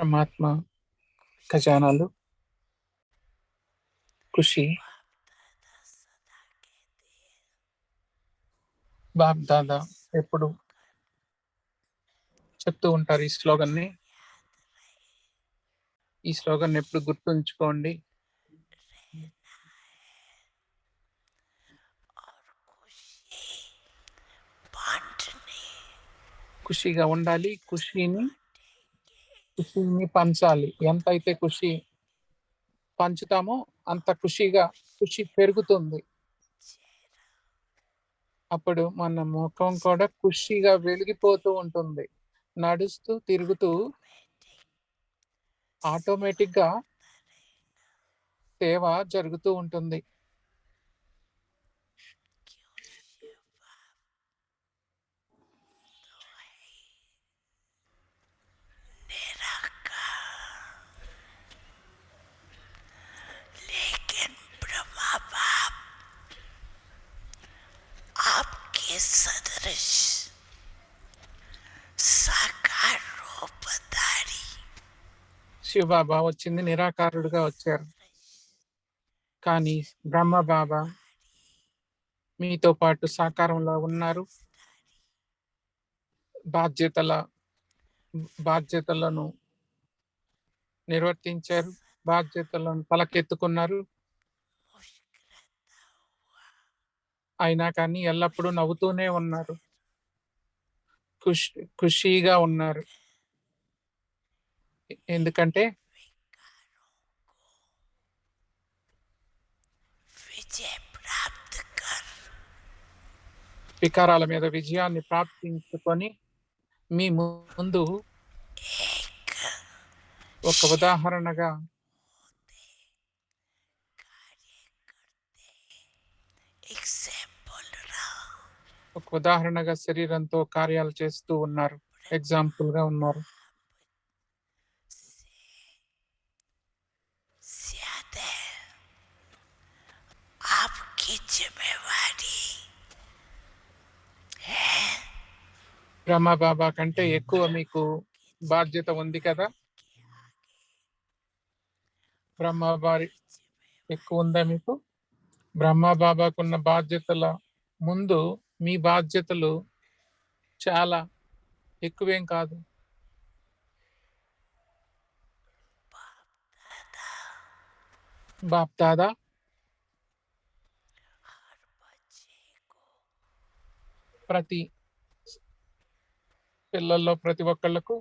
పరమాత్మ ఖజానాలు, ఖుషి, బాప్ దాదా ఎప్పుడు చెప్తూ ఉంటారు ఈ స్లోగన్ని. ఈ స్లోగన్ ఎప్పుడు గుర్తుంచుకోండి. ఖుషిగా ఉండాలి, ఖుషిని పంచాలి. ఎంతైతే ఖుషి పంచుతామో అంత ఖుషి పెరుగుతుంది. అప్పుడు మన ముఖం కూడా ఖుషిగా వెలిగిపోతూ ఉంటుంది. నడుస్తూ తిరుగుతూ ఆటోమేటిక్ గా సేవ జరుగుతూ ఉంటుంది. सदृश साकार रूपधारी శివబాబా వచ్చింది నిరాకారుడుగా వచ్చారు. కానీ బ్రహ్మ బాబా మీతో పాటు సాకారంలో ఉన్నారు. బాధ్యతలను నిర్వర్తించారు, బాధ్యతలను తలకెత్తుకున్నారు. అయినా కానీ ఎల్లప్పుడూ నవ్వుతూనే ఉన్నారు, ఖుషీగా ఉన్నారు. ఎందుకంటే వికారాల మీద విజయాన్ని ప్రాప్తించుకొని మీ ముందు ఒక ఉదాహరణగా శరీరంతో కార్యాలు చేస్తూ ఉన్నారు, ఎగ్జాంపుల్ గా ఉన్నారు. బ్రహ్మ బాబా కంటే ఎక్కువ మీకు బాధ్యత ఉంది కదా. బ్రహ్మ బారి ఎక్కువ ఉందా మీకు? బ్రహ్మ బాబాకున్న బాధ్యతల ముందు మీ బాధ్యతలు చాలా ఎక్కువేం కాదు. బాప్ దాదా ప్రతి పిల్లల్లో ప్రతి ఒక్కళ్ళకు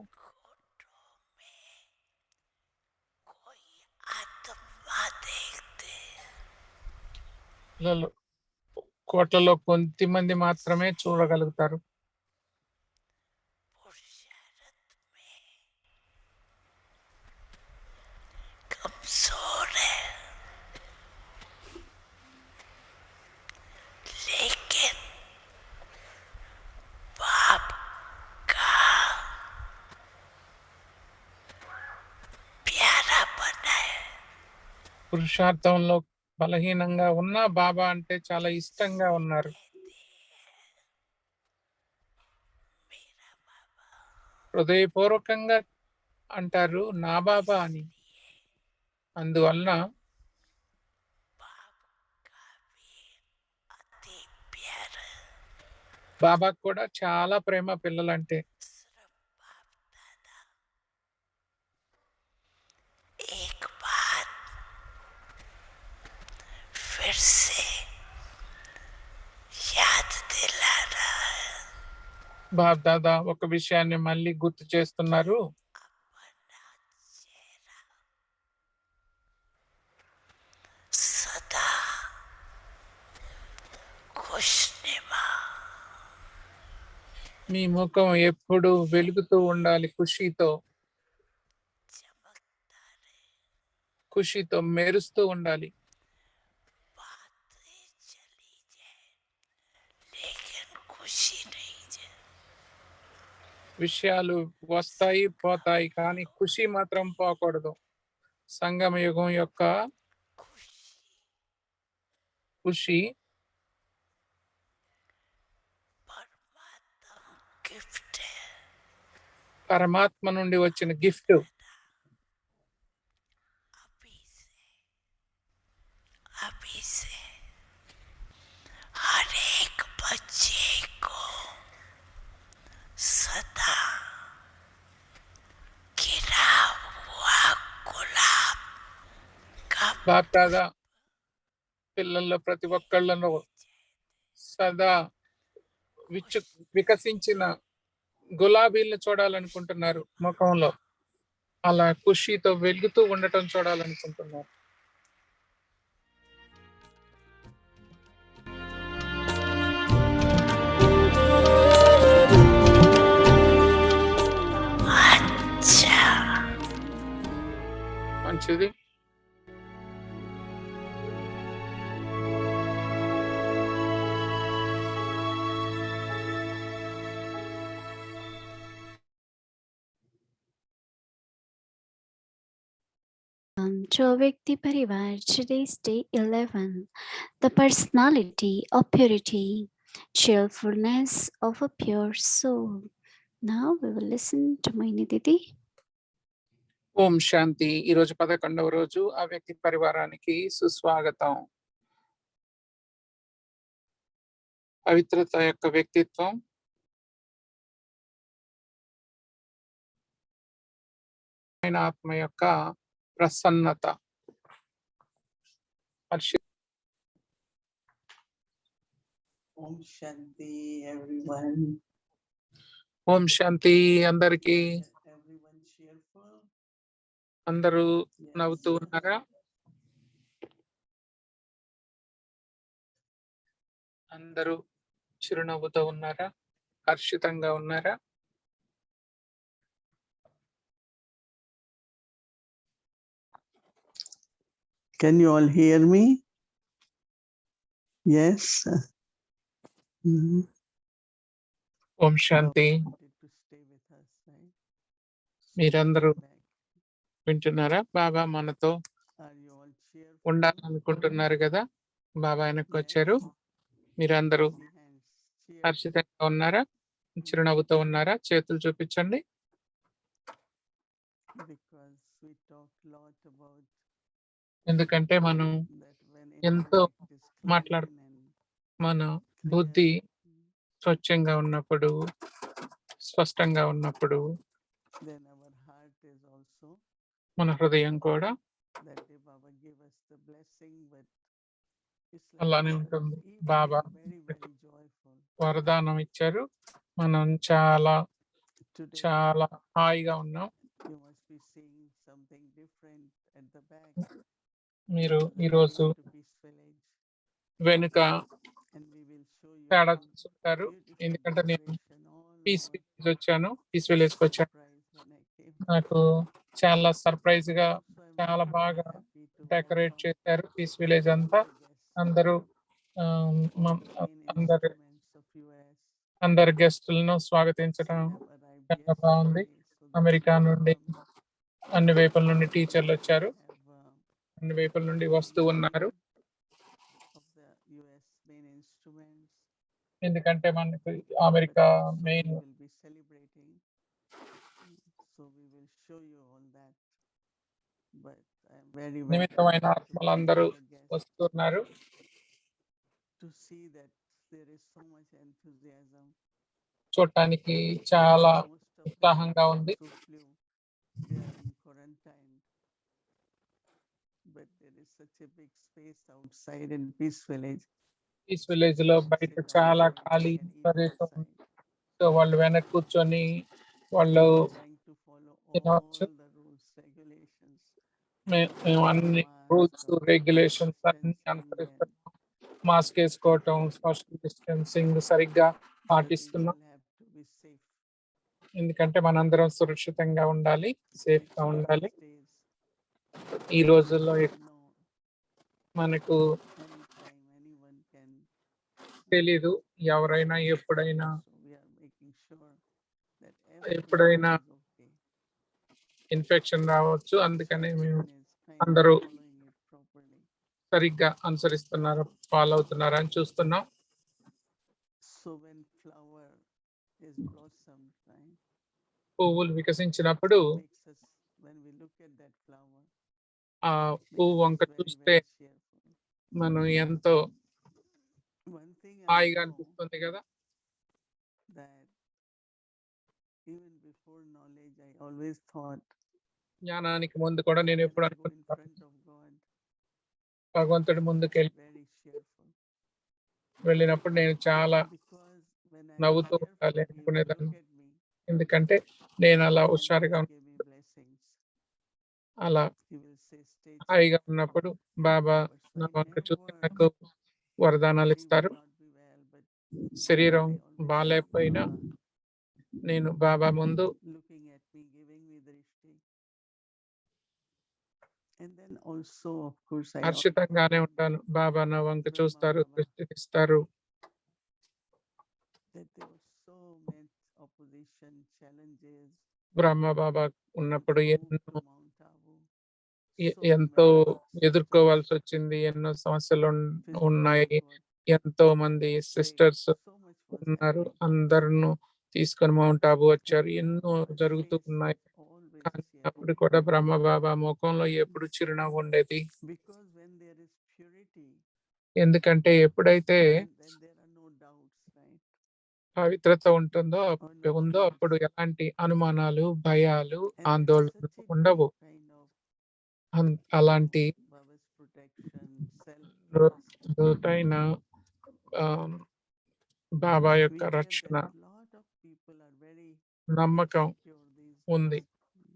కోట్లలో కొద్ది మంది మాత్రమే చూడగలుగుతారు. పురుషార్థంలో బలహీనంగా ఉన్న బాబా అంటే చాలా ఇష్టంగా ఉన్నారు. హృదయపూర్వకంగా అంటారు నా బాబా అని. అందువలన బాబా కూడా చాలా ప్రేమ పిల్లలంటే. బాబ్ దాదా ఒక విషయాన్ని మళ్ళీ గుర్తు చేస్తున్నారు. మీ ముఖం ఎప్పుడు వెలుగుతూ ఉండాలి, ఖుషితో మెరుస్తూ ఉండాలి. విషయాలు వస్తాయి పోతాయి కానీ ఖుషి మాత్రం పోకూడదు. సంగమ యుగం యొక్క ఖుషి పరమాత్మ నుండి వచ్చిన గిఫ్ట్. गुलाबी से हर एक बच्चे को सदा गिरा हुआ गुलाब का బాప్ దాదా పిల్లల్లో ప్రతి ఒక్కళ్ళను సదా విచ్చు వికసించిన గులాబీలను చూడాలనుకుంటున్నారు ముఖంలో. అలా ఖుషీతో వెలుగుతూ ఉండటం చూడాలనుకుంటున్నారు. अच्छा మంచిది. To a Vyakti Parivar, today's day 11. The personality of purity, cheerfulness of a pure soul. Now we will listen to Moini Didi. ఓం శాంతి. ఈరోజు 11వ రోజు ఆ వ్యక్తి పరివారానికి సుస్వాగతం. పవిత్రత యొక్క వ్యక్తిత్వం, ఆయన ఆత్మ యొక్క ప్రసన్నత. Om Shanti, everyone. ఓం శాంతి అందరికీ. Everyone cheerful. అందరూ Yes. నవ్వుతూ ఉన్నారా? అందరూ చిరునవ్వుతో ఉన్నారా? హర్షితంగా ఉన్నారా? Can you all hear me? Yes. Mhm. Om Shanti. Wanted to stay with us, right? మీరందరూ Back. వింటున్నారా? బాబా మనతో Are you all cheerful? ఉండాలనుకుంటున్నారు కదా? బాబా వెనక్కి వచ్చారు. మీరందరూ See hands. Cheerful. హర్షితంగా ఉన్నారా? చిరునవ్వుతో ఉన్నారా? చేతులు చూపించండి. Because we talk lot about ఎందుకంటే మనం that when ఎంతో intellect is మాట్లాడు- clean and మన clear, బుద్ధి స్వచ్ఛంగా ఉన్నప్పుడు, స్పష్టంగా ఉన్నప్పుడు then our heart is also మన హృదయం కూడా that day Baba gave us the blessing, but it's like అలానే we are ఉంటుంది. even బాబా very, very joyful. వరదానం ఇచ్చారు. మనం చాలా Today, చాలా హాయిగా ఉన్నాం. you must be seeing something different at the back. మీరు because we ఈరోజు came to Peace Village వెనుక and we will show you తేడా some చూస్తుంటారు. beautiful ఎందుకంటే నేను decoration all Peace over. Village వచ్చాను. పీస్ విలేజ్ కి వచ్చాను. Surprise when I came. నాకు చాలా సర్ప్రైజ్ గా So I'm చాలా very, బాగా very happy to decorate welcome చేశారు పీస్ విలేజ్ all అంతా. the guests, అందరూ all the main అందరు instruments of US. అందరు గెస్టులను Some స్వాగతించడం have arrived చాలా బాగుంది. yesterday, so they America will నుండి come. అన్ని వైపుల నుండి టీచర్లు వచ్చారు. Have అన్ని వైపుల నుండి వస్తూ ఉన్నారు. of the US main instruments. ఎందుకంటే మనకు But America also we main will be celebrating. So we will show you all that. But I'm very, very నిమిత్తమైన happy to ఆత్మలందరూ welcome the guests వస్తున్నారు. to see that there is so much enthusiasm. చూడటానికి చాలా Most of my ఉత్సాహంగా ఉంది. friends who flew, they are in quarantine. But there is such a big space outside in Peace Village. Peace Village లో బయట Sit చాలా outside, ఖాళీ they can eat ప్రదేశం outside. ఉంది. సో వాళ్ళు వెనక కూర్చొని వాళ్ళు Trying to follow తినవచ్చు. all the rules, regulations. మేము అన్ని రూల్స్ రెగ్యులేషన్స్ అన్ని అనుసరిస్తున్నాం. మాస్క్ వేసుకోవటం, సోషల్ డిస్టెన్సింగ్ సరిగ్గా పాటిస్తున్నాం. ఎందుకంటే మనందరం సురక్షితంగా ఉండాలి, సేఫ్ గా ఉండాలి. ఈ రోజుల్లో మనకు తెలీదు ఎవరైనా ఎప్పుడైనా ఇన్ఫెక్షన్ రావచ్చు. అందుకనే మేము అందరూ సరిగ్గా అనుసరిస్తున్నారు, ఫాలో అవుతున్నారా అని చూస్తున్నాం. పువ్వులు వికసించినప్పుడు ఆ పువ్వు వంక చూస్తే మనం ఎంతో One thing I హాయిగా know అనిపిస్తుంది కదా. that even before knowledge, I always thought జ్ఞానానికి ముందు కూడా నేను when ఎప్పుడు I go in అనుకుంటాను, front of God, భగవంతుడి I am ముందుకెళ్ళి very cheerful. వెళ్ళినప్పుడు నేను చాలా Because when I am నవ్వుతూ cheerful, ఉండాలి He will అనుకునేదాన్ని. look at me ఎందుకంటే నేను అలా and He హుషారుగా will give me blessings. అలా He will say, stay హాయిగా cheerful, ఉన్నప్పుడు బాబా forever. So నా I వంక చూసి never, నాకు వరదానాలు body ఇస్తారు. may not be well, but శరీరం I always see బాగాలేకపోయినా Baba నేను బాబా ముందు looking at me, giving me drishti. And then also, of course, I హర్షితంగానే ఉంటాను. బాబా నా వంక Brahma చూస్తారు, Baba, దృష్టినిస్తారు. that there were so much opposition, challenges. Brahma Baba When we ఉన్నప్పుడు moved ఎన్నో to Mount Abu, so ఎంతో many sisters, ఎదుర్కోవాల్సి వచ్చింది. ఎన్నో సమస్యలు ఉన్నాయి. sisters were ఎంతో మంది sick, sisters so much was ఉన్నారు. happening. అందరిను తీసుకొని మౌంట్ ఆబు వచ్చారు. And ఎన్నో Baba జరుగుతూ face ఉన్నాయి. was always కానీ అప్పుడు cheerful. కూడా బ్రహ్మ బాబా ముఖంలో ఎప్పుడు చిరునవ్వు ఉండేది. Because when there is purity, ఎందుకంటే ఎప్పుడైతే then there are no doubts, right? పవిత్రత ఉంటుందో Or no ఉందో fears. అప్పుడు ఎలాంటి అనుమానాలు, భయాలు, And there is ఆందోళనలు such a ఉండవు. deep kind of అలాంటి Baba's protection, self-trust. లోతైన ఆ, బాబా We యొక్క hear రక్షణ, that a lot of people are very నమ్మకం insecure these ఉంది. days.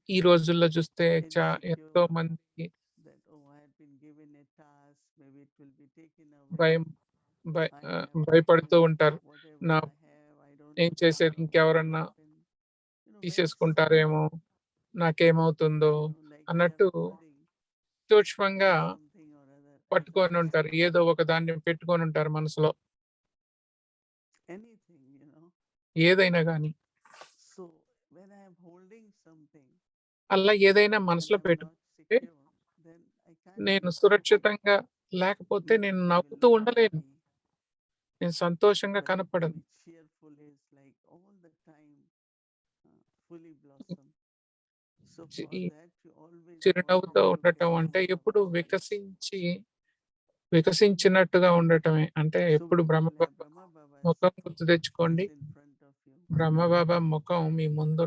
ఈ రోజుల్లో చూస్తే ఎంతో Insecure మంది that, oh, I have been given a task, maybe it will be taken away. భయం I have, భయపడుతూ ఉంటారు. whatever నా I have, I don't నేను know చేసేది what will ఇంకెవరన్నా happen. Very తీసేసుకుంటారేమో, నాకేమవుతుందో like అన్నట్టు they are holding సూక్ష్మంగా something or other as a పట్టుకొని ఉంటారు. bag, ఏదో ఒక దాన్ని పెట్టుకొని ఉంటారు మనసులో, anything, ఏదైనా గాని. So when I am holding something అలా ఏదైనా and మనసులో I'm not పెట్టుకుంటే secure, then I can't నేను be cheerful. సురక్షితంగా లేకపోతే Maybe నేను they will నవ్వుతూ look at ఉండలేను. me, నేను సంతోషంగా but to కనపడను. be cheerful is like all the time fully blossom. So చి- for ఈ that, you always want చిరునవ్వుతో to look ఉండటం at అంటే Brahma ఎప్పుడు Baba's. వికసించినట్టుగా ఉండటమే. అంటే So ఎప్పుడు when Brahma you will have Baba Brahma Baba's ముఖం గుర్తు తెచ్చుకోండి. face in front of you, బ్రహ్మ బాబా ముఖం మీ ముందు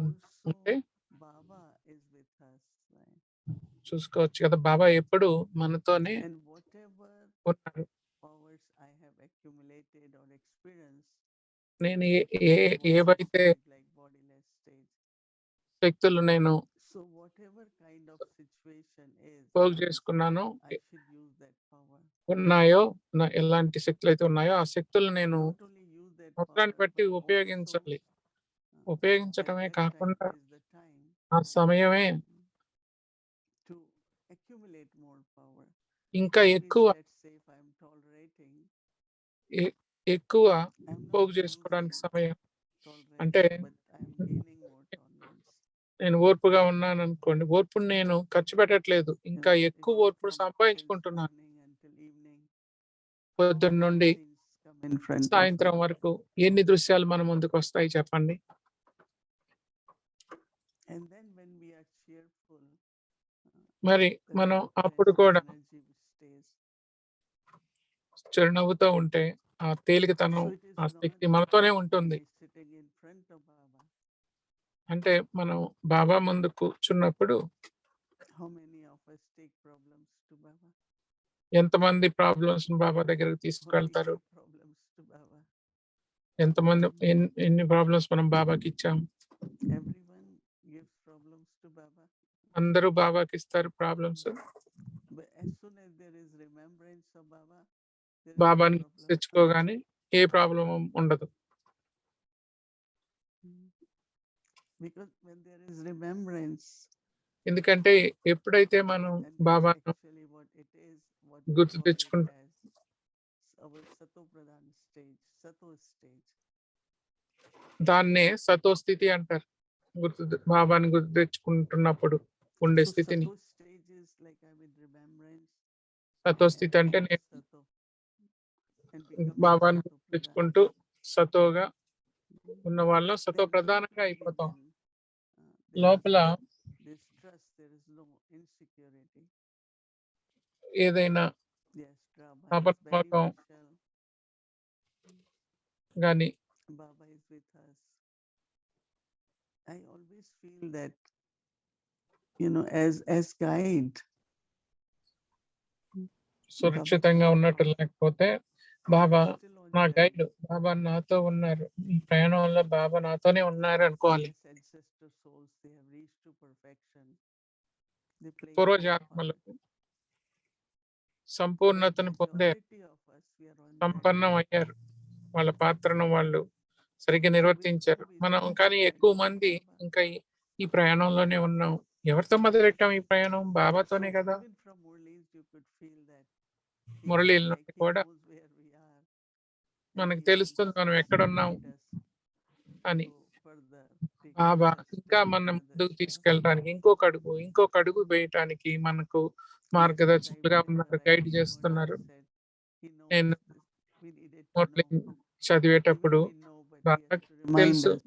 ఉంటే also Baba is with us, right? చూసుకోవచ్చు కదా, బాబా ఎప్పుడు మనతోనే And whatever ఉన్నారు. powers I have accumulated or experienced నేను in the ఏవైతే stage like bodiless stage. శక్తులు నేను So whatever kind of situation is, పోగు చేసుకున్నానో, I should use that power. ఉన్నాయో, ఎలాంటి శక్తులు అయితే ఉన్నాయో ఆ శక్తులు నేను Not only use that అవసరాన్ని power, బట్టి but also ఉపయోగించాలి. at ఉపయోగించటమే that కాకుండా time is the time ఆ సమయమే to accumulate more power. ఇంకా That is, ఎక్కువ let's say if I'm tolerating, ఎక్కువ I'm not పోగు losing చేసుకోవడానికి సమయం. అంటే tolerance, but I'm gaining more tolerance. నేను ఓర్పుగా ఉన్నాను అనుకోండి, ఓర్పును నేను ఖర్చు పెట్టట్లేదు, ఇంకా If ఎక్కువ ఓర్పును from సంపాదించుకుంటున్నాను. morning until evening, పొద్దున్న నుండి scenes come in front of సాయంత్రం you. వరకు ఎన్ని దృశ్యాలు మన ముందుకు వస్తాయి చెప్పండి. And then when we are cheerful, మరి the మనం vibration అప్పుడు కూడా energy stays. చిరునవ్వుతో ఉంటే ఆ తేలికతనం, So it is ఆ not శక్తి that మనతోనే when ఉంటుంది. we sitting in front of Baba, అంటే మనం బాబా ముందు కూర్చున్నప్పుడు how many of us take problems to Baba? ఎంతమంది ప్రాబ్లమ్స్ బాబా దగ్గరకు How many తీసుకెళ్తారు? give problems to Baba? ఎంతమంది ఎన్ని ప్రాబ్లమ్స్ మనం బాబాకి ఇచ్చాం? Everyone gives problems to Baba. అందరూ బాబాకి ఇస్తారు problems. But as soon as there is remembrance of Baba, there is no బాబాని problem. తెచ్చుకోగానే ఏ ప్రాబ్లం ఉండదు. Because when there is remembrance, ఎందుకంటే ఎప్పుడైతే మనం and that's బాబాను actually what it is, what we గుర్తు call it తెచ్చుకుంటాం, as our Sato Pradhan stage, Sato stage. దాన్నే సతో స్థితి అంటారు. బాబాని గుర్తు తెచ్చుకుంటున్నప్పుడు ఉండే So స్థితిని. Sato stage is like I'm in remembrance సతో స్థితి అంటే and నేను Sato and becoming బాబాని Sato గుర్తు Pradhan. తెచ్చుకుంటూ సతోగా ఉన్న వాళ్ళం సతో Then ప్రధానంగా internally అయిపోతాం. then, there లోపల is trust, there is no insecurity. ఏదైనా Yes, పాప is very నమ్మకం special. గాని Baba is with us. I always feel that, as guide, సురక్షితంగా ఉన్నట్టు లేకపోతే బాబా నా గైడ్, బాబా నాతో ఉన్నారు, ఈ ప్రయాణంలో బాబా నాతోనే ఉన్నారు అనుకోవాలి. yes, ancestor souls, they have reached to perfection. They play a great పూర్వజాత్మలు part. సంపూర్ణతను పొందారు, Majority of us, we are on సంపన్నం journey. అయ్యారు, వాళ్ళ పాత్రను వాళ్ళు సరిగ్గా నిర్వర్తించారు. మనం కానీ ఎక్కువ మంది ఇంకా ఈ ప్రయాణంలోనే ఉన్నాం. ఎవరితో మొదలెట్టాం ఈ ప్రయాణం? బాబాతోనే So కదా. even from Murli's, you could feel that he మురళీల feels like నుండి he కూడా knows where we are, and మనకు he తెలుస్తుంది wants మనం us to ఎక్కడున్నాం guide us అని. to further take Baba another ఇంకా step, మన another ముందుకు step. తీసుకెళ్ళడానికి ఇంకొక అడుగు వేయటానికి మనకు Yes, మార్గదర్శకులుగా like ఉన్నారు, Director గైడ్ Murli చేస్తున్నారు. said, he knows నేను this. We needed to Murali know. చదివేటప్పుడు Even we know, but he బాగా has to remind తెలుసు, us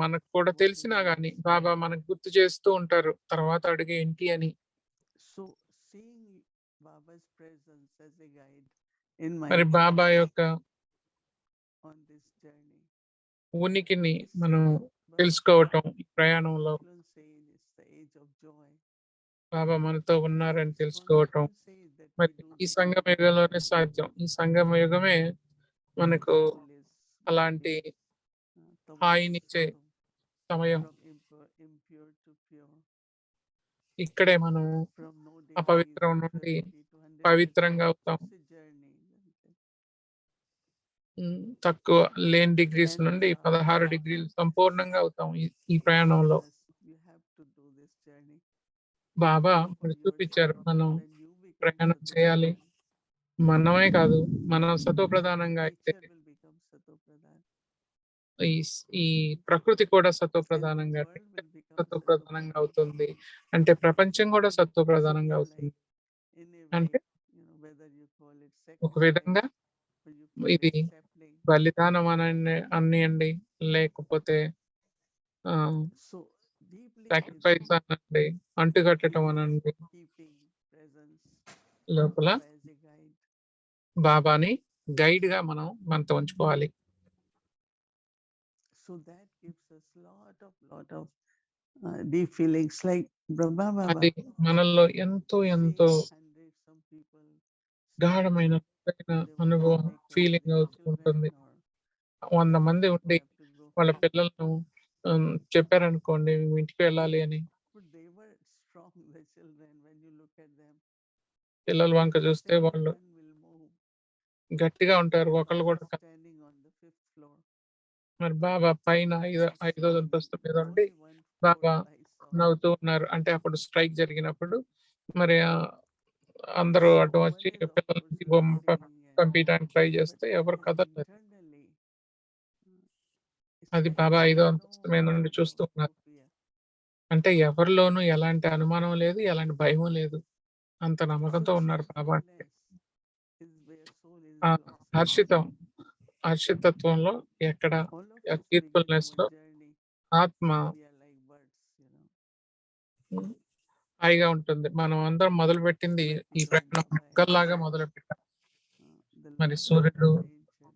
మనకు కూడా what is తెలిసినా the గానీ next బాబా step. మనకు గుర్తు చేస్తూ ఉంటారు తర్వాత అడుగు ఏంటి అని. So seeing Baba's presence as a guide in my మరి బాబా యొక్క on this journey, ఉనికిని is మనం Baba తెలుసుకోవటం ఈ ప్రయాణంలో Conklin says it's the age of joy. బాబా మనతో ఉన్నారని It's తెలుసుకోవటం Conklin says that we మరి do ఈ this సంగమ journey. యుగంలోనే సాధ్యం. ఈ సంగమ యుగమే మనకు Soul is అలాంటి guiding, హాయినిచ్చే Tamassatum, సమయం. from impure to pure, ఇక్కడే మనం from no అపవిత్రం degrees of నుండి purity to 100%. పవిత్రంగా అవుతాం. It's a journey, isn't it? తక్కువ లేని డిగ్రీస్ And నుండి 16 డిగ్రీలు సంపూర్ణంగా అవుతాం ఈ ప్రయాణంలో. yes, you have to do this journey. Baba For మనకు yourself, చూపించారు మనం when you become ప్రయాణం Sato చేయాలి. Pradhan, మనమే కాదు, మనం సతో ప్రధానంగా అయితే nature will become Sato Pradhan. ఈ ప్రకృతి కూడా సతో And the ప్రధానంగా world will become సత్వ Sato ప్రధానంగా Pradhan. అవుతుంది. అంటే ప్రపంచం కూడా సత్వ So ప్రధానంగా we are అవుతుంది. like, in a అంటే way, whether you call it ఒక విధంగా sacrifice or you call ఇది it sapling. బలిదానం అనియండి, లేకపోతే So deeply సాక్రిఫైస్ అనండి, అంటుకట్టడం అనండి, keeping presence, లోపల Baba as a guide. బాబాని గైడ్ గా మనం మనతో ఉంచుకోవాలి. So that gives us lot of deep feelings like Brahma Baba. అది మనలో ఎంతో ఎంతో Seeing hundreds some people గాఢమైన అనుభవం, ఫీలింగ్ అవుతూ ఉంటుంది. 100 మంది ఉండి వాళ్ళ పిల్లలను చెప్పారనుకోండి మేము ఇంటికి వెళ్ళాలి అని, But they were strong, the children, when you look at them. పిల్లల వంక చూస్తే వాళ్ళు Everyone will move. గట్టిగా ఉంటారు, And ఒకళ్ళు Baba కూడా. standing on the 5th floor. మరి బాబా పైన ఐదో అంతస్తు మీద ఉండి Only one Baba photo I saw. నవ్వుతూ ఉన్నారు. అంటే అప్పుడు స్ట్రైక్ జరిగినప్పుడు మరి అందరూ అటు వచ్చి One is, of పిల్లలకి course, you are seeing and- పంపించడానికి ట్రై but చేస్తే ఎవరు కదలలేదు. internally, it's అది like బాబా ఐదో no అంతస్తు మీద నుండి చూస్తూ ఉన్నారు. fear. అంటే ఎవరిలోనూ ఎలాంటి అనుమానం లేదు, ఎలాంటి భయం లేదు, అంత నమ్మకంతో So ఉన్నారు బాబా అంటే. joyfulness is where soul is ఆ blossom. హర్షితత్వంలో ఎక్కడ All of us peacefulness begin లో our journey. ఆత్మ We are like birds, హాయిగా ఉంటుంది. మనం అందరం మొదలు పెట్టింది ఈ ప్రయాణం మొక్కల్లాగా మొదలు పెట్టాం. The మరి light సూర్యుడు, of nature,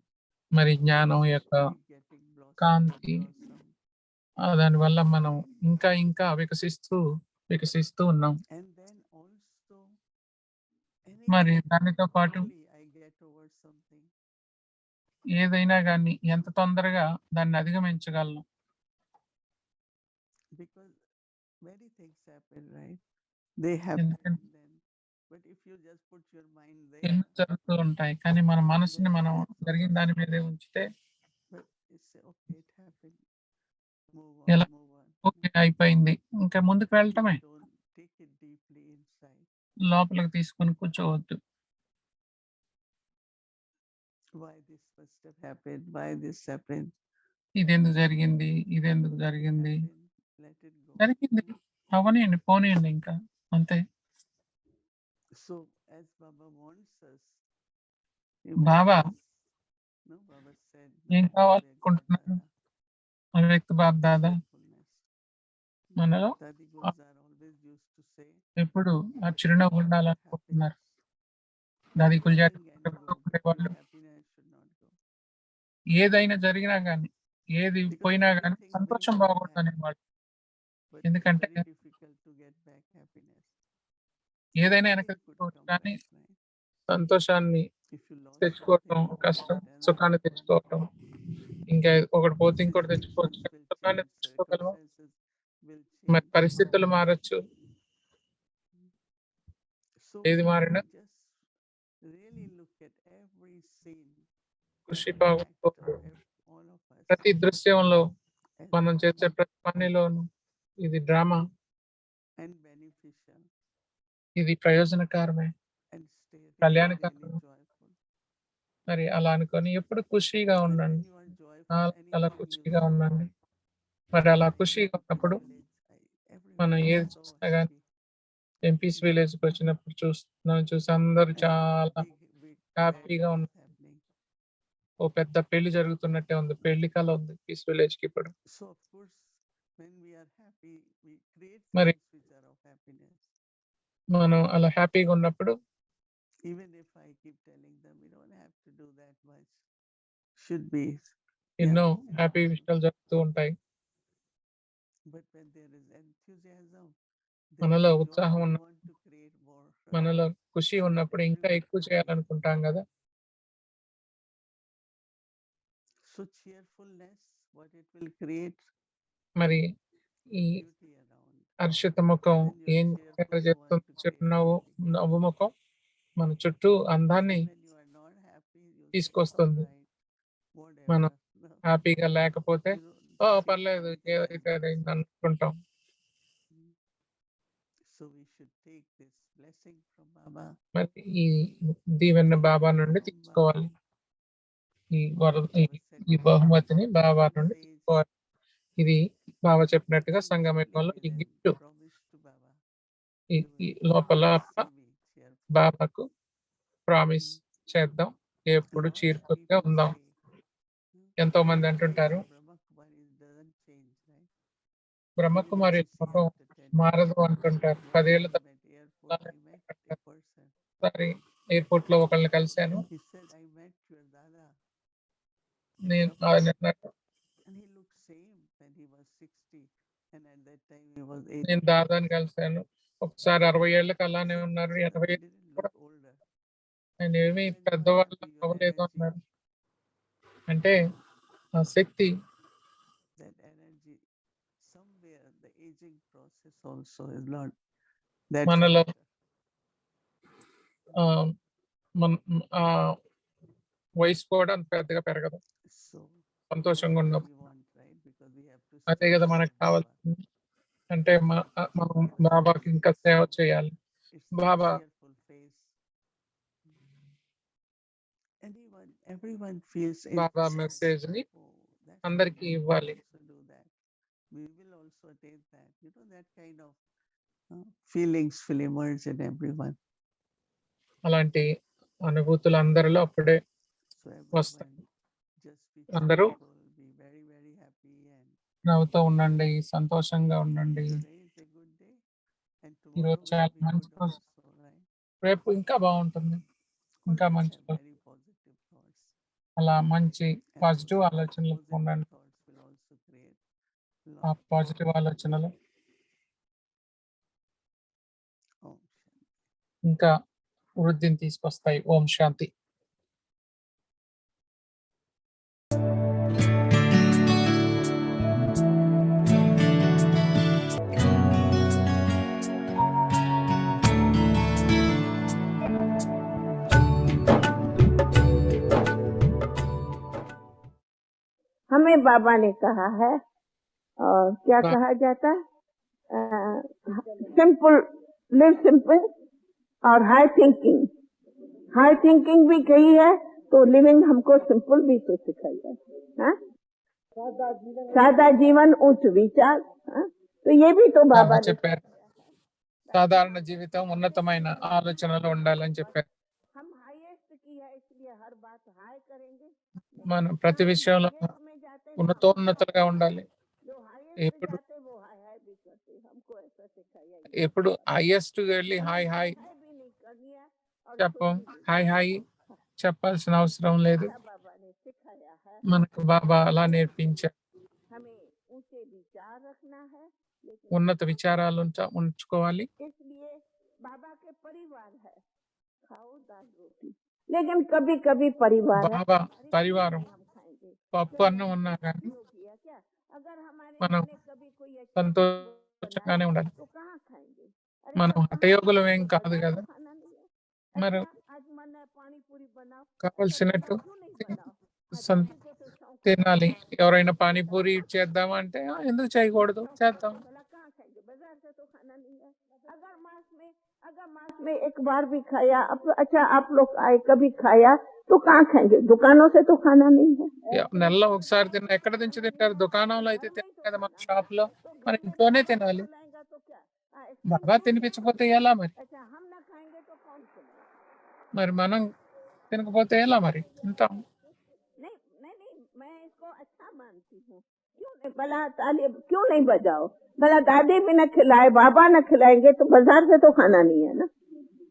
మరి జ్ఞానం యొక్క slowly getting blossom by Kanthi, blossom. దానివల్ల మనం ఇంకా ఇంకా వికసిస్తూ ఉన్నాం. And then also, మరి anything దానితో పాటు quickly I get over something. ఏదైనా కానీ ఎంత తొందరగా దాన్ని అధిగమించగలను. Because many things happen, right? They happen ఎందుకంటే and then. But if you just put your mind ఎన్నో there, జరుగుతూ ఉంటాయి, కానీ మన మనసుని మనం జరిగిన దాని మీదే ఉంచితే but it's okay, it happened. Move ఎలా on, move on. ఓకే అయిపోయింది, ఇంకా ముందుకు వెళ్ళటమే. Don't take it deeply inside. లోపలికి తీసుకొని కూర్చోవద్దు. Why this must have happened? Why this happened? ఇదెందుకు జరిగింది, జరిగింది, Happened. Let it go. జరిగింది, అవనియండి, పోనీయండి, ఇంకా అంతే. So, as Baba wants us, బాబా Baba said, ఏం "Now కావాలనుకుంటున్నారు? అవ్యక్త బాబ్ దాదా mindfulness." మనలో Dadi Gulzar always used to say, ఎప్పుడు ఆ చిరునవ్వు ఉండాలనుకుంటున్నారు. దాది కుల్జాట్ Anything can go, but ఉండేవాళ్ళు. your happiness should not go. ఏదైనా జరిగినా గానీ, ఏది Because పోయినా గానీ everything సంతోషం brings you బాగోదనేవాళ్ళు. But ఎందుకంటే it's very difficult to get back happiness. ఏదైనా Anything వెనక్కి could తెచ్చుకోవచ్చు come కానీ back, right? సంతోషాన్ని If you lost తెచ్చుకోవటం something, you can కష్టం. get another సుఖాన్ని one. తెచ్చుకోవటం. ఇంకా ఒకటి పోతే ఇంకోటి తెచ్చుకోవచ్చు. Situations will సుఖాన్ని change, తెచ్చుకోగలమా? circumstances will మరి change. పరిస్థితులు మారొచ్చు. So ఏది మారినా just really look at every scene, Kushi every బాగోకపోతే actor, all of us, ప్రతి దృశ్యంలో as మనం చేసే comic ప్రతి పనిలోనూ ఇది డ్రామా, and beneficial, ఇది ప్రయోజనకరమే, and stay really, really కళ్యాణకరమే. joyful. మరి అలా అనుకొని ఎప్పుడు ఖుషీగా And when ఉండండి. you are joyful, చాలా anything you ఖుషీగా see, ఉండండి. మరి అలా when I ఖుషీగా went to ఉన్నప్పుడు Peace Village, మనం everyone ఏది was so చూసినా గానీ happy. ఎంపీస్ విలేజ్‌కి వచ్చినప్పుడు చూసి అందరూ And చాలా big హ్యాపీగా wedding was ఉన్నారు. happening. ఓ పెద్ద పెళ్లి జరుగుతున్నట్టే ఉంది. పెళ్లి కల ఉంది పీస్ విలేజ్‌కి ఇప్పుడు. So of course, when we are happy, we create మరి things which are of happiness. మనం అలా హ్యాపీగా ఉన్నప్పుడు Even if I keep telling them, we don't have to do that much. Should be, ఎన్నో yeah. హ్యాపీ విషయాలు జరుగుతూ ఉంటాయి. But when there is enthusiasm, there is మనలో joy, ఉత్సాహం we ఉన్న want to create more. మనలో ఖుషి So that ఉన్నప్పుడు ఇంకా everyone ఎక్కువ can be చేయాలనుకుంటాం గదా! So cheerfulness, what it will create మరి ఈ beauty around. హర్షిత ముఖం When you are ఏం cheerful, you want చేస్తుంది? to create చిరునవ్వు, beauty. నవ్వు ముఖం మన చుట్టూ అందాన్ని When you are not happy, you say, తీసుకొస్తుంది. all right, మనం whatever. No, హ్యాపీగా లేకపోతే you don't see పర్లేదు something ఏదైతే like అదైంది this. అనుకుంటాం. So we should take this blessing from Baba. మరి ఈ దీవెన బాబా నుండి From తీసుకోవాలి. Baba. ఈ వర ఈ Baba said, ఈ "Come బహుమతిని on బాబా the నుండి stage తీసుకోవాలి. ఇది బాబా చెప్పినట్టుగా and సంగమయుగంలో gently ఈ give gift and promise to Baba. ఈ You ఈ will లోపల always see me cheerful. బాబాకు ప్రామిస్ చేద్దాం. ఎప్పుడు A lot of చీరకుగా people ఉందాం. say, ఎంతో మంది అంటుంటారు Brahmakumari doesn't change, right? Brahma Kumari You ముఖం see after 10 మారదు years. అంటుంటారు. Once 10 I ఏళ్ల was at airport, I met a person. ఒకసారి ఎయిర్‌పోర్ట్‌లో ఒకళ్ళని కలిసాను. He said, I met your Dada. నేను ఆయన అన్నారు, And he looked same when he was 60. And at that time he was నేను 80. దాదాని కలిసాను. ఒకసారి 60 ఏళ్ళకి He అలానే said, ఉన్నారు. "Sir, 80 you ఏళ్ళకి didn't కూడా look older. ఆయన ఏమీ When you are పెద్దవాళ్ళు happy, your అవ్వలేదు energy, అన్నారు. అంటే ఆ శక్తి that energy, somewhere the aging process also is not that మనలో faster. ఆహ్, మన వయసు కూడా అంత పెద్దగా పెరగదు. So సంతోషంగా what do ఉన్నప్పుడు. we want, right? Because we have to అదే still కదా serve మనకు Baba. కావాల్సింది. అంటే మనం బాబాకి ఇంకా సేవ చేయాలి. It's the Baba cheerful face. Everyone feels Baba it. మెసేజ్‌ని Oh, that's అందరికీ good. We ఇవ్వాలి. will also do that. We will also attain that. That kind of feelings will emerge in everyone. అలాంటి అనుభూతులు అందరిలో అప్పుడే So వస్తాయి. everyone just be అందరూ cheerful, be very, very happy, and నవ్వుతూ ఉండండి, సంతోషంగా ఉండండి. today is a good day, and ఈరోజు tomorrow చాలా will be మంచి good రోజు. also, right? రేపు ఇంకా బాగుంటుంది. ఇంకా Always మంచి have రోజు. very positive thoughts. అలా మంచి And పాజిటివ్ those ఆలోచనలు positive ఉండండి. thoughts will also create ఆ lot పాజిటివ్ ఆలోచనలు Om Shanti. ఇంకా వృద్ధిని తీసుకొస్తాయి. ఓం శాంతి. हमें बाबा ने कहा है और क्या बा- कहा जाता है सिंपल लिव सिंपल और हाई थिंकिंग भी कही है तो लिविंग हमको सिंपल भी तो सिखाई है हाँ? सादा जीवन उच्च विचार हाँ? तो ये भी तो బాబా बाबा ने చెప్పారు సాధారణ జీవితం ఉన్నతమైన ఆలోచనలు ఉండాలని చెప్పారు. हम हाईएस्ट की है इसलिए हर बात हाई करेंगे మనం ప్రతి విషయంలో हाईएस्ट में जाते ना ఉన్నతోన్నతులుగా ఉండాలి. जो हाईएस्ट ఎప్పుడు जाते वो हाई हाई भी करते हमको ऐसा सिखाया ఎప్పుడు హైయెస్ట్ వెళ్ళి హాయ్ హాయ్ हाई भी नहीं करनी है और చెప్పం హాయ్ హాయ్ చెప్పాల్సిన అవసరం లేదు. बाबा ने सिखाया है మనకు బాబా అలా నేర్పించారు. हमें ऊंचे विचार रखना है लेकिन ఉన్నత విచారాలు ఉంచుకోవాలి. इसलिए बाबा के परिवार है खाओ दाल रोटी लेकिन कभी कभी परिवार है బాబా अरे పరివారం हम खाएंगे పప్పు అన్నం ఉన్నా కానీ जो किया क्या अगर हमारे మనం घर में कभी कोई अच्छा సంతోషంగానే ఉండాలి. तो कहाँ खाएंगे अरे మనం अब హఠయోగులం ఏం కాదు बनाओ కదా. तो खाना नहीं है మరి अच्छा आज मन है पानी पूरी बनाओ కావలసినట్టు क्यों नहीं बनाओ సం- दादी को तो शौक తినాలి. ఎవరైనా పానీపూరి చేద్దామంటే ఎందుకు చేయకూడదు, చేద్దాం. भला कहाँ खाएंगे बाजार से तो खाना नहीं है अगर मास में एक बार भी खाया अच्छा आप लोग आए कभी खाया तो कहाँ खाएंगे दुकानों से तो खाना नहीं है నెలలో ఒకసారి తిన్న ఎక్కడ నుంచి తింటారు? దుకాణంలో అయితే తినరు కదా, మన షాప్ లో. మన ఇంట్లోనే తినాలి. खिलाएगा तो क्या బాగా తినిపించకపోతే ఎలా మరి? अच्छा हम ना खाएंगे तो कौन खिलाएगा మరి మనం తినకపోతే ఎలా మరి? తింటాం. नहीं मैं इसको अच्छा मानती हूँ क्यों नहीं भला ताली क्यों नहीं बजाओ भला दादी भी न खिलाए बाबा न खिलाएंगे तो बाजार से तो खाना नहीं है ना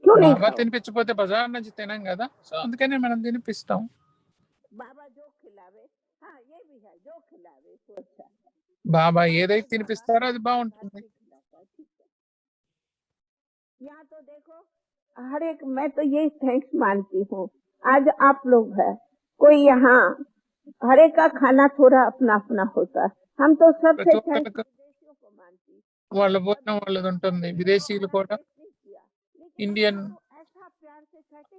क्यों नहीं బాగా खाओ? తినిపించకపోతే బజార్ నుంచి తినాం కదా, సో అందుకనే మనం తినిపిస్తాం. बाबा जो खिलावे हाँ ये भी है जो खिलावे तो अच्छा है। బాబా ఏదైతే తినిపిస్తారో అది బాగుంటుంది. खिलाता है, ठीक है यहाँ तो देखो हर एक मैं तो ये थैंक्स मानती हूँ आज आप लोग है कोई यहाँ हर एक का खाना थोड़ा अपना अपना होता है हम तो सबसे प्रति थैंक्स ఒక్కరికి विदेशियों को मानती వాళ్ళ భోజనం వాళ్ళది ఉంటుంది. విదేశీయులు కూడా नहीं किया लेकिन इंडियन वो ऐसा प्यार से खाते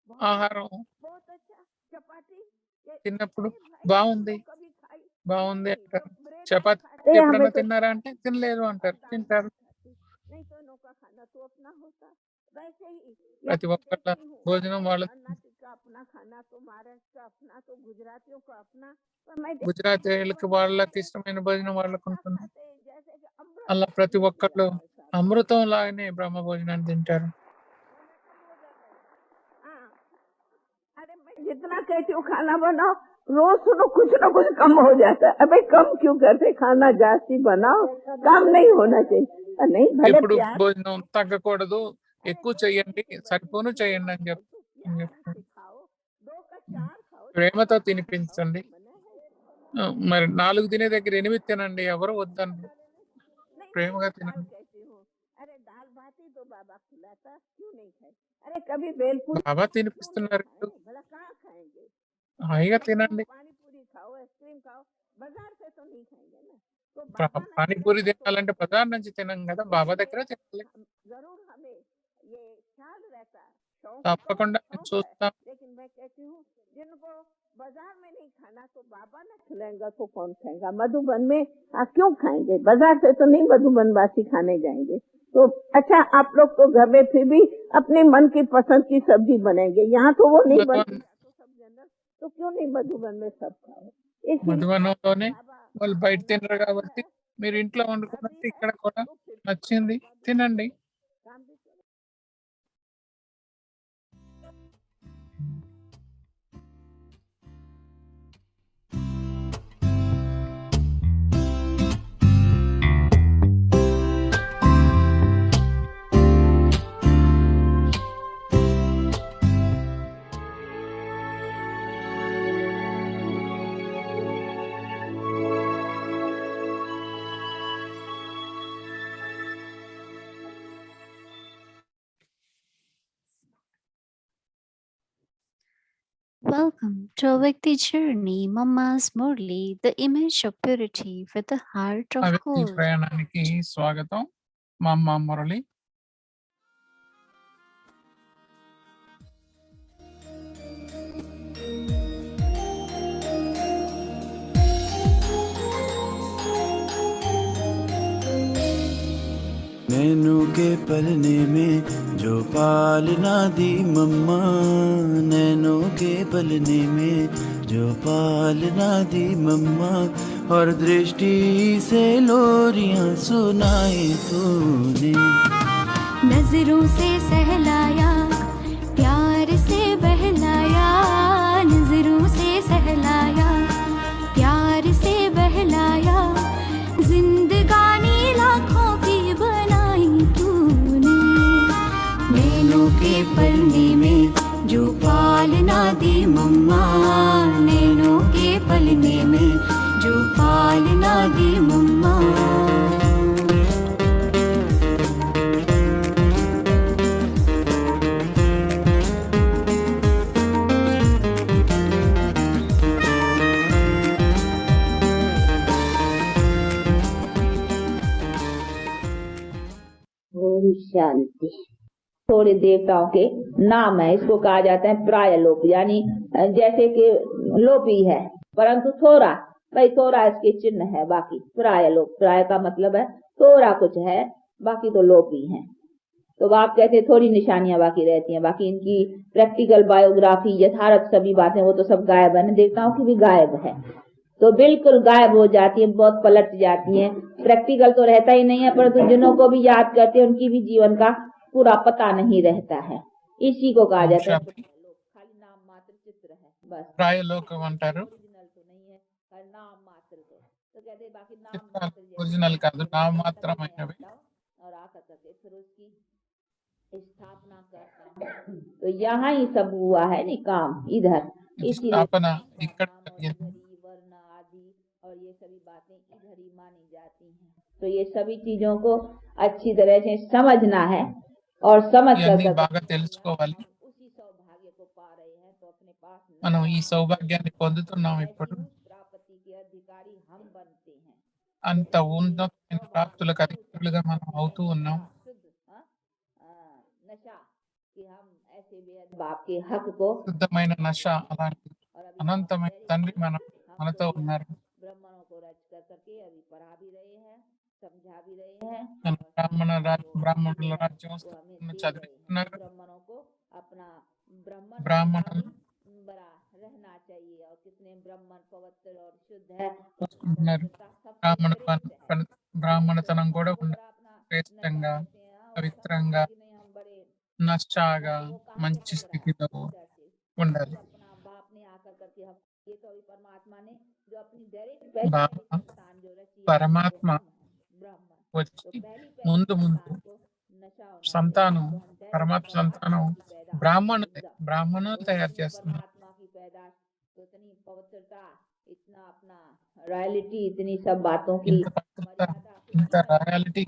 बहुत ఆహారం बहुत अच्छा चपाती తిన్నప్పుడు अरे भाई బాగుంది तो कभी खाई బాగుంది नहीं, అంటారు. तो ब्रेड చపాతి खाते ఎప్పుడైనా हमें तो తిన్నారా అంటే తినలేదు అంటారు. दाल తింటారు. खाती नहीं तो नौका खाना तो अपना होता वैसे ही ప్రతి यहाँ ఒక్కళ్ళ देखती हूँ భోజనం వాళ్ళ कर्नाटक का अपना खाना तो महाराष्ट्र का अपना तो गुजरातियों का अपना पर मैं గుజరాతీయులకి వాళ్ళకి ఇష్టమైన భోజనం వాళ్ళకు ऐसा ఉంటుంది. खाते हैं जैसे कि अमृत అలా ప్రతి ఒక్కళ్ళు लगता है साथ। అమృతం లాగానే బ్రహ్మ భోజనాన్ని తింటారు. हाँ अरे मैं जितना कहती हूँ खाना बनाओ रोज सुनो कुछ ना कुछ कम हो जाता है अबे कम क्यों करते खाना जास्ती बनाओ कम नहीं होना चाहिए नहीं भले ఎప్పుడు प्यार భోజనం తగ్గకూడదు, ఎక్కువ చెయ్యండి, సరిపోను చేయండి అని చెప్తారు. खाओ 2 का 4 खाओ ప్రేమతో తినిపించండి. मना है మరి 4 తినే దగ్గర 8 తినండి, ఎవరు వద్దన్నారు. नहीं ప్రేమగా मैं दाल తినండి. कहती हूँ अरे दाल भात ही तो बाबा खिलाता क्यों नहीं खाए अरे कभी बेलपुरी బాబా क्यों नहीं తినిపిస్తున్నారు. खाए भला कहाँ खाएंगे హాయిగా తినండి. पानी पूरी खाओ आइसक्रीम खाओ बाजार से तो नहीं खाएंगे ना तो పా- बाबा ने పానీపూరి खिलाया तो తినాలంటే బజార్ నుంచి తినం కదా, బాబా దగ్గర తినాలి. जरूर हमें ये ख्याल रहता है शौक తప్పకుండా शौक है చూస్తాం. लेकिन मैं कहती हूँ जिनको बाजार में नहीं खाना तो बाबा ने खिलाएगा तो कौन खाएगा मधुबन में क्यों खाएंगे बाजार से तो नहीं मधुबन वासी खाने जाएंगे तो अच्छा आप लोग तो घर में फिर भी अपने मन की पसंद की सब्जी बनेंगे यहाँ तो वो नहीं बनती तो सब जनरल तो क्यों नहीं मधुबन में सब खाओ इसलिए మధువనంలోనే बाबा వాళ్ళు బయట తినరు కాబట్టి మీరు ఇంట్లో వండుకున్నట్టు ఇక్కడ కూడా నచ్చింది తినండి. काम भी करो Welcome to Vyakti Journey, Mama's Murli, the image of purity with the heart ఆ of వ్యక్తి gold. ప్రయాణానికి స్వాగతం. మా అమ్మ మురళి. नैनों के पलने में जो पालना दी मम्मा, नैनों के पलने में जो पालना दी मम्मा, और दृष्टि से लोरियां सुनाए तूने। नजरों से सहलाया, प्यार से बहलाया, नजरों से सहलाया, प्यार से बहलाया, जिंदगानी लाखों की बनाई तूने। नैनों के पलने में मम्मा नैनों के पलने में जो पालना दी मम्मा ओम शांति। थोड़े देवताओं के नाम है, इसको कहा जाता है प्रायलोप, यानी जैसे कि लोपी है परंतु थोड़ा, भाई थोड़ा इसके चिन्ह है, बाकी प्रायलोप, प्राय का मतलब है थोड़ा कुछ है, बाकी तो लोपी है। तो आप कहते हैं थोड़ी निशानियां बाकी रहती हैं, बाकी इनकी प्रैक्टिकल बायोग्राफी यथार्थ सभी बातें वो तो सब गायब है, देवताओं की भी गायब है, तो बिल्कुल गायब हो जाती है, बहुत पलट जाती हैं। प्रैक्टिकल तो रहता ही नहीं है, परंतु जिन्हों को भी याद करते हैं उनकी भी जीवन का पूरा पता नहीं रहता है। इसी को कहा जाता है खाली नाम मात्र चित्र है, बस ప్రాయలోకం అంటారు. ओरिजिनल तो नहीं है, पर नाम मात्र तो कहते हैं बाकी नाम చిత్రాలు मात्र जैसे ఒరిజినల్ కాదు, तो నామమాత్రమైనవి. और आकर करके फिर उसकी स्थापना करता हूँ। तो यहाँ ही सब हुआ है नी काम इधर, ఇది इसीलिए స్థాపన ఇక్కడ नाम और జరిగింది. इधर ही वर्ण आदि और ये सभी बातें इधर ही मानी जाती हैं। तो ये सभी चीजों को अच्छी तरह से समझना है और समझ ఇవన్నీ कर బాగా తెలుసుకోవాలి. उसी सौभाग्य को पा रहे हैं। तो अपने पास మనం ఈ సౌభాగ్యాన్ని పొందుతున్నాం. ఇప్పుడు प्राप्ति के अधिकारी हम बनते हैं। అంత ఉన్నతమైన ప్రాప్తులకు అధికారులుగా మనం అవుతూ ఉన్నాం. शुद्ध नशा कि हम ऐसे बेहद बाप के हक को శుద్ధమైన నశ, అలాంటి అనంతమైన తండ్రి మనతో ఉన్నారు. ब्राह्मणों को रच कर करके अभी पढ़ा भी रहे हैं, समझा भी रहे हैं, మన బ్రాహ్మణుల రాజ్యం वो हमें दे చదివిస్తున్నారు. ब्राह्मणों को अपना ब्राह्मण బ్రాహ్మణులు बड़ा रहना चाहिए और कितने ब्राह्मण पवित्र और शुद्ध है। చూసుకుంటున్నారు. బ్రాహ్మణతనం కూడా ఉండాలి. శ్రేష్టంగా, పవిత్రంగా, నష్టాగా, మంచి స్థితిలో ఉండాలి. अपना बाप ने आकर करके हम ये तो अभी परमात्मा ने जो अपनी डायरेक्ट బాబా संतान जो रची है పరమాత్మ ब्राह्मण వచ్చి ముందు సంతానం, పరమాత్మ సంతానం బ్రాహ్మణులు తయారు చేస్తున్నారు. परमात्मा की पैदाश तो इतनी पवित्रता, इतना अपना रॉयलिटी, इतनी सब बातों की ఇంత పవిత్రత, ఇంత రాయాలిటీ,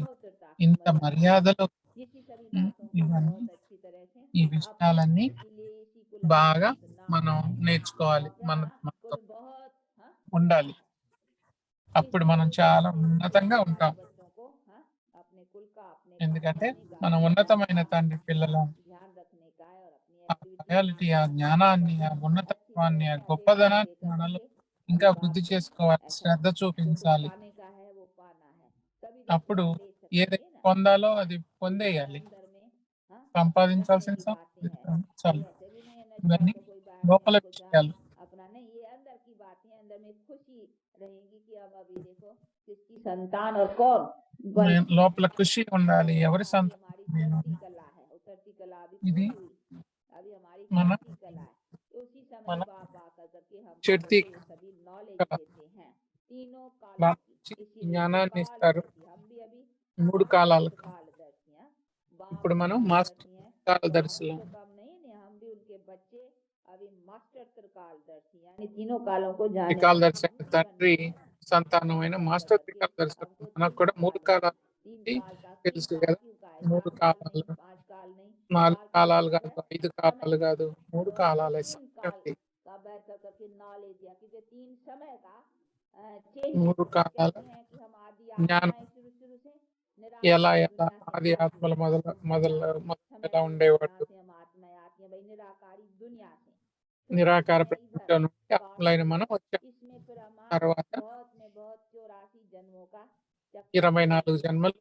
ఇంత మర్యాదలు, इसी सभी बातों को ఇవన్నీ बहुत अच्छी तरह से ఈ విషయాలన్నీ इसीलिए इसी को బాగా మనం నేర్చుకోవాలి, మనతో बहुत ఉండాలి. అప్పుడు మనం చాలా ఉన్నతంగా ఉంటాం. बच्चों को अपने कुल का अपने ఎందుకంటే మనం ఉన్నతమైన తండ్రి పిల్లలం. ध्यान रखने का है और अपनी ఆ రాయాలిటీ, ఆ జ్ఞానాన్ని, ఆ ఉన్నతత్వాన్ని, ఆ గొప్పదనాన్ని మనలో ఇంకా వృద్ధి చేసుకోవాలి, శ్రద్ధ చూపించాలి. पाने का है वो पाना है, तभी అప్పుడు ఏదైతే పొందాలో అది పొందేయాలి. अंदर में సంపాదించాల్సిన సంపాదించాలి. ऐसे भी नहीं है ఇవన్నీ तो कोई बात లోపల कुछ విషయాలు. अपना नहीं, ये अंदर की बातें हैं, अंदर में खुशी रहेगी कि अब अभी देखो किसकी संतान और कौन बन లోపల ఖుషి ఉండాలి. ఎవరి సంతానం నేను. उतरती कला है, उतरती कला अभी ఇది पूरी हुई, अभी हमारी మన चढ़ती कला है। तो उसी समय మన बाप आकर करके हम చర్తి सभी नॉलेज कला. देते हैं तीनों कालों బాగా की। ఇచ్చి इसीलिए జ్ఞానాన్ని काल ఇస్తారు. दर्शी, हम भी अभी 3 కాలాలకు. कालदर्शियां, बाप ఇప్పుడు మనం మాస్టర్ कालदर्शी हैं, కాలదర్శులం. तो कम नहीं है, हम भी उनके बच्चे अभी मास्टर त्रिकालदर्शी, यानी तीनों कालों को जाने త్రికాలదర్శి తండ్రి సంతానమైన మాస్టర్ త్రికాలదర్శి. మనకు కూడా 3 కాలాలు తెలుసు కదా. 3 కాలాలు, 4 కాలాలు కాదు, 5 కాలాలు కాదు, 3 కాలాలే సత్యం. का बैठ कर करके नॉलेज दिया, क्योंकि 3 समय का चेंज 3 कालाల कहते हैं कि हम आदि జ్ఞానం आत्माएं शुरू से ఎలా निराकार ఎలా दुनिया से ఆది आती ఆత్మల हैं। మొదలు समय ఎలా से ఉండేవాడు. जहाँ से हम आत्माएं आती हैं भाई निराकारी दुनिया से, फिर నిరాకార आते हैं ప్రపంచం इधर నుండి ఆత్మలైన మనం వచ్చాం. इसमें फिर हमारा తర్వాత बहुत में बहुत 84 जन्मों का चक्कर 24 జన్మలు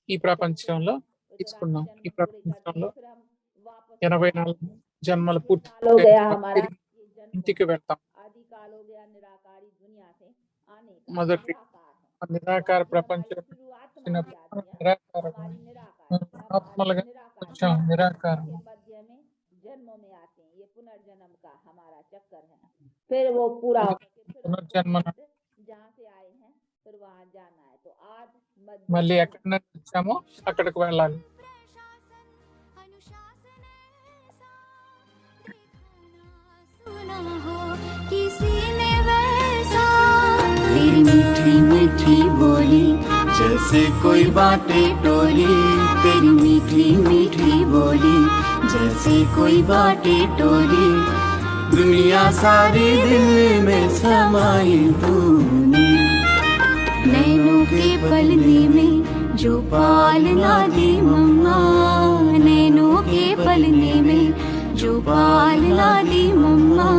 ఈ ప్రపంచంలో తీసుకున్నాం. ఈ जन्म पूरे करते ప్రపంచంలో हैं, फिर हम वापस 24 జన్మలు పూర్తి काल हो गया हमारा తిరిగి ये जन्म ఇంటికి వెళ్తాం. आदि काल हो गया निराकारी दुनिया से आने का, మొదటి निराकार है। నిరాకార हमारी ప్రపంచం शुरुआत వచ్చినప్పుడు हमारी आती है, నిరాకారం हमारी निराकार మనం है, हम ఆత్మలుగా आदि निराकार వచ్చాం. నిరాకారం के मध्य में जन्मों में आते हैं, ये पुनर्जन्म का हमारा चक्कर है। फिर वो पूरा ఇది होकर के फिर పునర్జన్మ. जहाँ से आए हैं फिर वहाँ जाना है। तो आज మళ్ళీ ఎక్కడి నుంచి వచ్చామో అక్కడికి వెళ్ళాలి. अनुशासन ऐसा दिखाना सुना हो मीठी मीठी बोली, जैसे कोई बाटे टोली, तेरी मीठी मीठी बोली, जैसे कोई बाटे टोली। दुनिया सारी दिल में समाई तूने, नैनों के पलने में जो पालना दी मम्मा, नैनों के पलने में जो पालना दी मम्मा,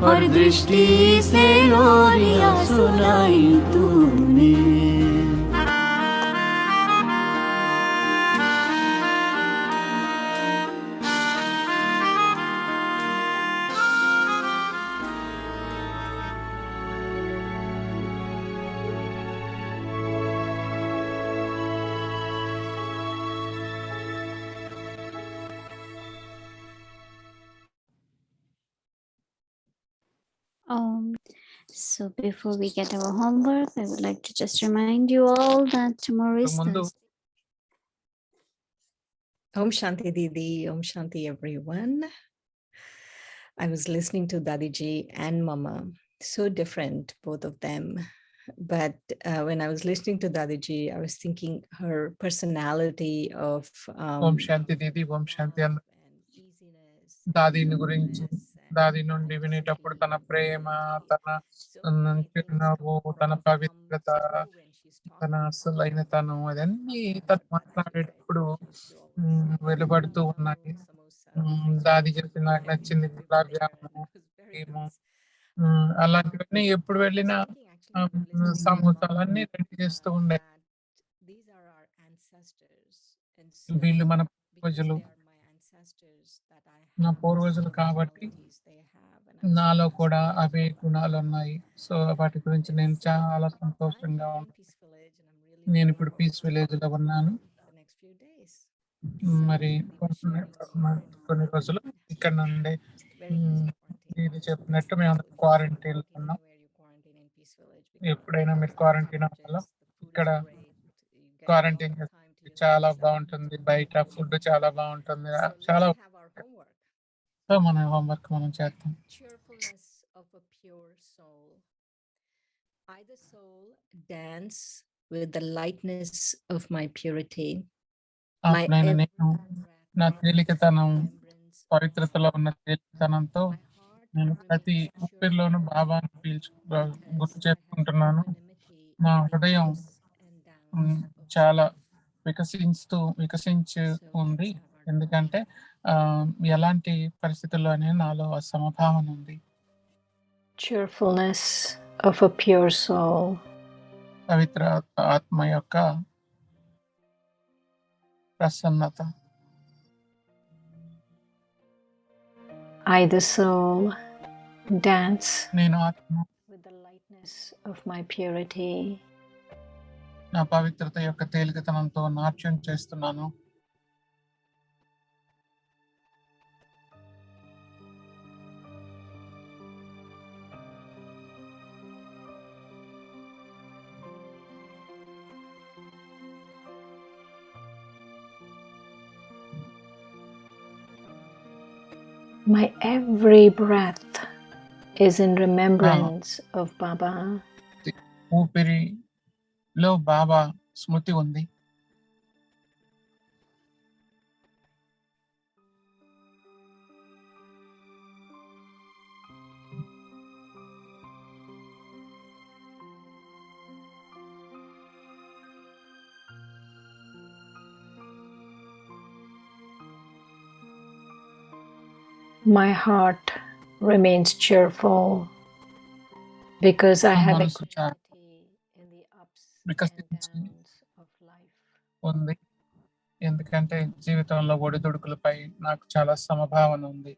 और दृष्टि से लोरियां सुनाई तूने। So before we get our homework, I would like to just remind you all that tomorrow is ముందు Thursday. Om Shanti Didi, Om Shanti everyone. I was listening to Dadiji and Mama, so different, both of them. But when I was listening to Dadiji, I was thinking her personality of ఓం శాంతి దీది, ఓం శాంతి అన్న love and easiness, దాదిని గురించి, kindness, and దాది నుండి వినేటప్పుడు తన ప్రేమ, తన చిరునవ్వు, తన పవిత్రత, తన అసలైనతనం అదన్నీ తను మాట్లాడేటప్పుడు వెలువడుతూ ఉన్నాయి. దాది చెప్పి నాకు నచ్చింది గులాబ్ జాము, ఏమో అలాంటివన్నీ ఎప్పుడు వెళ్ళినా సమోసాలన్నీ రెడీ చేస్తూ ఉండే. వీళ్ళు మన పూర్వజులు, నా పూర్వజులు కాబట్టి నాలో కూడా అవే గుణాలు ఉన్నాయి. సో వాటి గురించి నేను చాలా సంతోషంగా ఉన్నాను. నేను ఇప్పుడు పీస్ విలేజ్ లో ఉన్నాను. మరి కొన్ని రోజులు ఇక్కడ నుండి ఇది చెప్పినట్టు మేము క్వారంటైన్ ఉన్నాం. ఎప్పుడైనా మీరు క్వారంటైన్ అవ్వాలో ఇక్కడ క్వారంటైన్ చాలా బాగుంటుంది. బయట ఫుడ్ చాలా బాగుంటుంది. చాలా సో మన హోంవర్క్ మనం చేద్దాం. Cheerfulness of a pure soul. I, the soul, dance with the lightness of my purity. My నేను every నేను breath నా marks తేలికతనం, remembrance of పవిత్రతలో ఉన్న తేలికతనంతో my heart నేను ప్రతి remains ఊపిరిలోనూ cheerful భావాన్ని because గుర్తు I have చేసుకుంటున్నాను. equanimity నా in the హృదయం ups and downs of చాలా life. వికసించి So ఉంది. let's have our ఎందుకంటే ఎలాంటి పరిస్థితుల్లోనే నాలో ఆ సమభావన ఉంది. cheerfulness of a pure soul. పవిత్ర ఆత్మ యొక్క ప్రసన్నత. I, the soul, dance నేను ఆత్మ with the lightness of my purity. నా పవిత్రత యొక్క తేలికతనంతో నాట్యం చేస్తున్నాను. My every breath is in remembrance of Baba. ఊపిరిలో బాబా స్మృతి ఉంది. My heart remains cheerful because I నా have మనసు చాలా equanimity in the ups and వికసించి downs of life. ఉంది. ఎందుకంటే జీవితంలో ఒడిదుడుకులపై నాకు చాలా సమభావన ఉంది.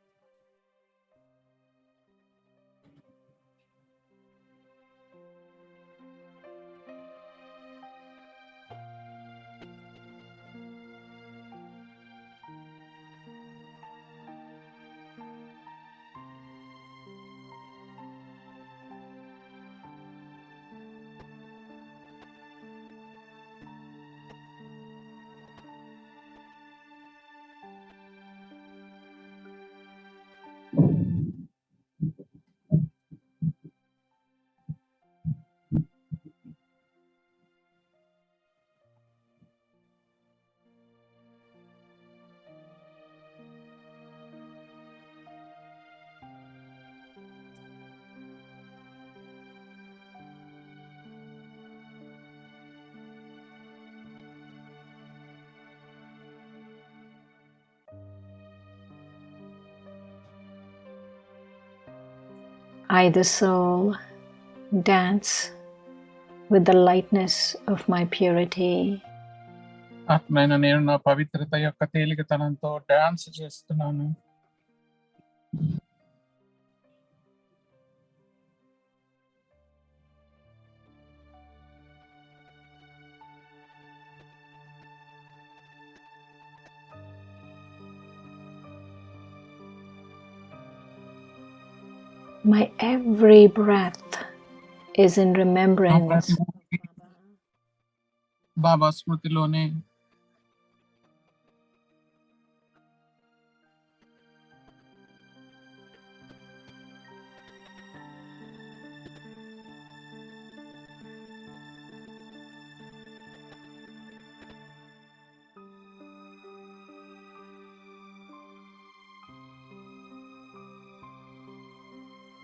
I, the soul, dance with the lightness of my purity. ఆత్మైన నేను నా పవిత్రత యొక్క తేలికతనంతో డాన్స్ చేస్తున్నాను. My every breath is in నా remembrance ప్రతి ఊపిరి బాబా స్మృతిలోనే.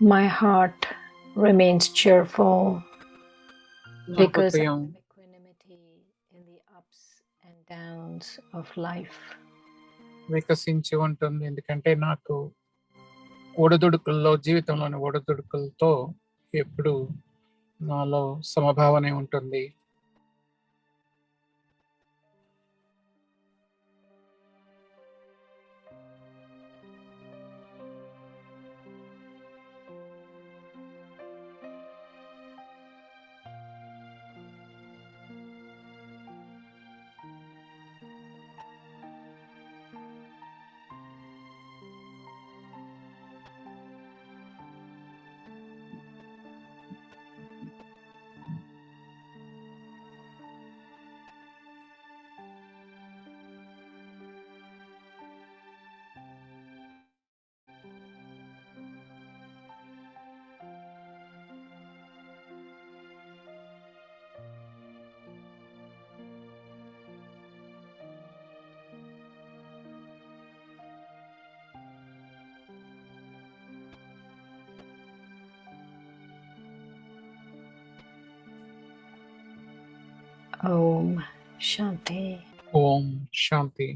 my heart remains cheerful నా because of హృదయం equanimity in the ups and downs of life. వికసించి ఉంటుంది, ఎందుకంటే నాకు ఒడిదుడుకుల్లో, జీవితంలోని ఒడిదుడుకులతో ఎప్పుడు నాలో సమభావనే ఉంటుంది. Om Shanti. ఓం శాంతి.